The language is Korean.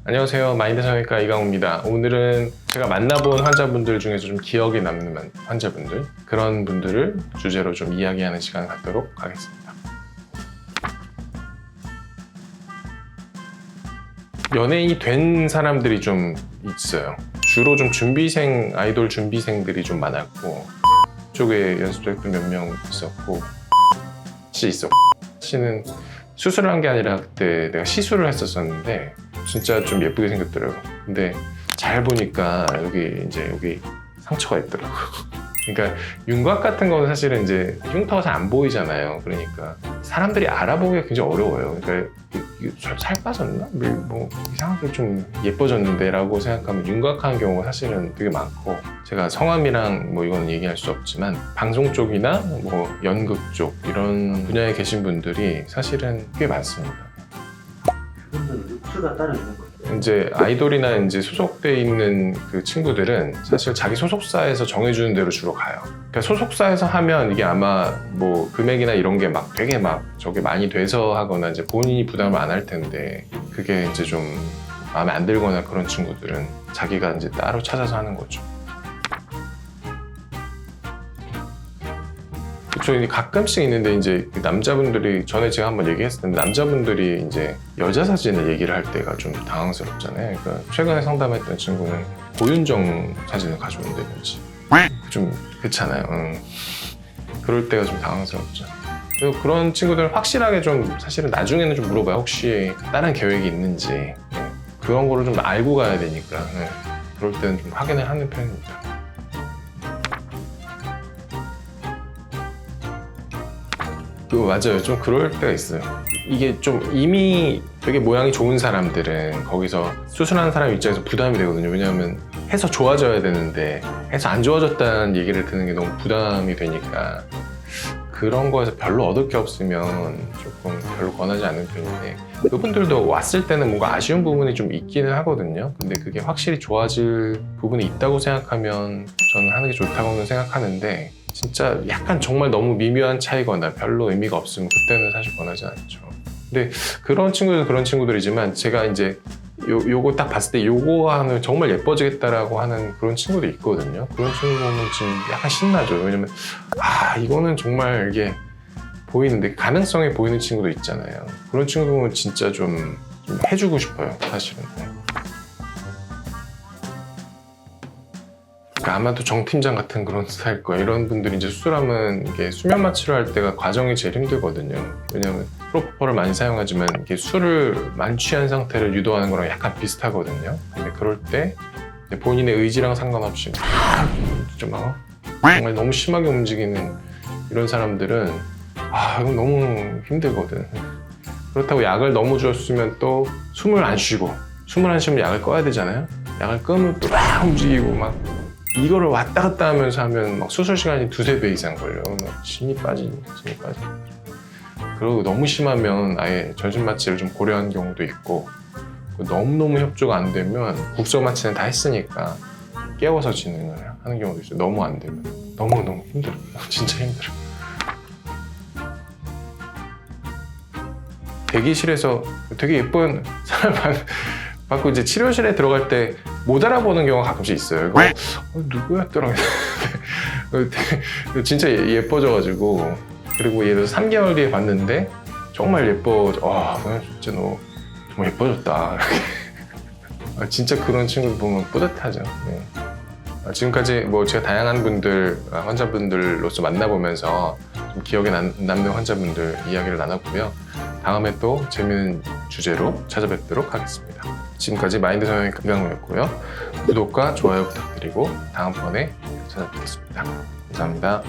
안녕하세요. 마인드 성형외과 이강호입니다. 오늘은 제가 만나본 환자분들 중에서 좀 기억에 남는 환자분들, 그런 분들을 주제로 좀 이야기하는 시간을 갖도록 하겠습니다. 연예인이 된 사람들이 좀 있어요. 주로 좀 아이돌 준비생들이 좀 많았고, 쪽에 연습생도 몇 명 있었고, 씨는 수술을 한 게 아니라 그때 내가 시술을 했었었는데 진짜 좀 예쁘게 생겼더라고요. 근데 잘 보니까 여기 상처가 있더라고요. 그러니까 윤곽 같은 거는 사실은 이제 흉터가 잘 안 보이잖아요. 그러니까 사람들이 알아보기가 굉장히 어려워요. 그러니까 살 빠졌나? 뭐 이상하게 좀 예뻐졌는데 라고 생각하면 윤곽하는 경우가 사실은 되게 많고, 제가 성함이랑 뭐 이건 얘기할 수 없지만 방송 쪽이나 뭐 연극 쪽 이런 분야에 계신 분들이 사실은 꽤 많습니다. 그분들은 루트가 따로 있는 거죠. 이제 아이돌이나 이제 소속돼 있는 그 친구들은 사실 자기 소속사에서 정해주는 대로 주로 가요. 그러니까 소속사에서 하면 이게 아마 뭐 금액이나 이런 게 막 되게 막 저게 많이 돼서 하거나 이제 본인이 부담을 안 할 텐데, 그게 이제 좀 마음에 안 들거나 그런 친구들은 자기가 이제 따로 찾아서 하는 거죠. 그쵸. 가끔씩 있는데 이제 남자분들이, 전에 제가 한번 얘기했었는데 남자분들이 이제 여자 사진을 얘기를 할 때가 좀 당황스럽잖아요. 그러니까 최근에 상담했던 친구는 고윤정 사진을 가져온다든지 좀 그렇잖아요. 그럴 때가 좀 당황스럽죠. 그래서 그런 친구들은 확실하게 좀 사실은 나중에는 좀 물어봐요. 혹시 다른 계획이 있는지. 그런 거를 좀 알고 가야 되니까 그럴 때는 좀 확인을 하는 편입니다. 맞아요. 좀 그럴 때가 있어요. 이게 좀 이미 되게 모양이 좋은 사람들은 거기서 수술하는 사람 입장에서 부담이 되거든요. 왜냐하면 해서 좋아져야 되는데 해서 안 좋아졌다는 얘기를 듣는 게 너무 부담이 되니까, 그런 거에서 별로 얻을 게 없으면 조금 별로 권하지 않는 편인데, 그분들도 왔을 때는 뭔가 아쉬운 부분이 좀 있기는 하거든요. 근데 그게 확실히 좋아질 부분이 있다고 생각하면 저는 하는 게 좋다고는 생각하는데, 진짜 약간 정말 너무 미묘한 차이거나 별로 의미가 없으면 그때는 사실 권하지 않죠. 근데 그런 친구들은 그런 친구들이지만, 제가 이제 요거 딱 봤을 때 요거 하면 정말 예뻐지겠다라고 하는 그런 친구도 있거든요. 그런 친구 보면 지금 약간 신나죠. 왜냐면 이거는 정말 이게 보이는데 가능성이 보이는 친구도 있잖아요. 그런 친구 보면 진짜 좀 해주고 싶어요, 사실은. 그러니까 아마도 정 팀장 같은 그런 스타일 거예요. 이런 분들이 이제 수술하면 이게 수면 마취를 할 때가 과정이 제일 힘들거든요. 왜냐하면 프로포폴을 많이 사용하지만 이게 술을 만취한 상태를 유도하는 거랑 약간 비슷하거든요. 근데 그럴 때 본인의 의지랑 상관없이 정말 너무 심하게 움직이는 이런 사람들은 이건 너무 힘들거든. 그렇다고 약을 너무 줬으면 또 숨을 안 쉬면 약을 꺼야 되잖아요. 약을 끄면 또 막 움직이고 막 이거를 왔다 갔다 하면서 하면 막 수술 시간이 2~3배 이상 걸려. 막 진이 빠지고. 그리고 너무 심하면 아예 전신 마취를 좀 고려한 경우도 있고, 너무너무 협조가 안 되면 국소 마취는 다 했으니까 깨워서 진행을 하는 경우도 있어요. 너무 안 되면. 너무 힘들어요. 진짜 힘들어요. 대기실에서 되게 예쁜 사람 받고 이제 치료실에 들어갈 때 못 알아보는 경우가 가끔씩 있어요. 이거 누구였더라? 진짜 예뻐져가지고, 그리고 예를 들어서 3개월 뒤에 봤는데 정말 진짜 너 정말 예뻐졌다. 진짜 그런 친구들 보면 뿌듯하죠. 지금까지 뭐 제가 다양한 환자분들로서 만나보면서 좀 기억에 남는 환자분들 이야기를 나눴고요. 다음에 또 재미있는 주제로 찾아뵙도록 하겠습니다. 지금까지 마인드 성형외과 이강호였고요. 구독과 좋아요 부탁드리고 다음번에 찾아뵙겠습니다. 감사합니다.